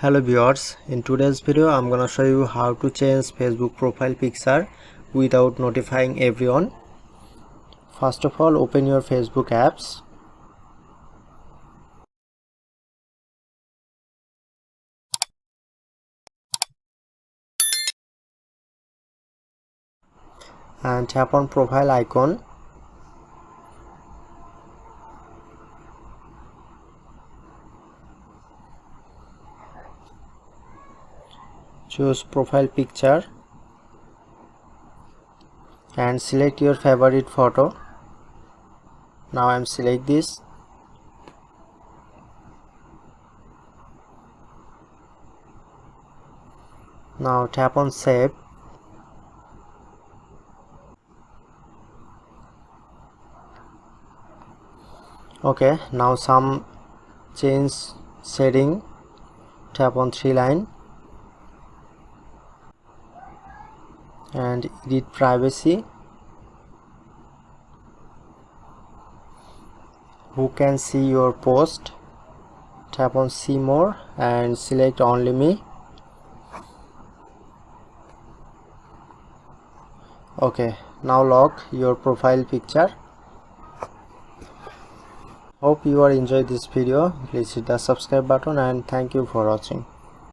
Hello viewers, in today's video I'm gonna show you how to change Facebook profile picture without notifying everyone. First of all, open your Facebook apps. And tap on profile icon. Choose profile picture and select your favorite photo. Now I'm select this. Now tap on save. Okay, now some change setting. Tap on three line and edit privacy. Who can see your post? Tap on see more and select only me. Okay, now lock your profile picture. Hope you are enjoyed this video. Please hit the subscribe button and thank you for watching.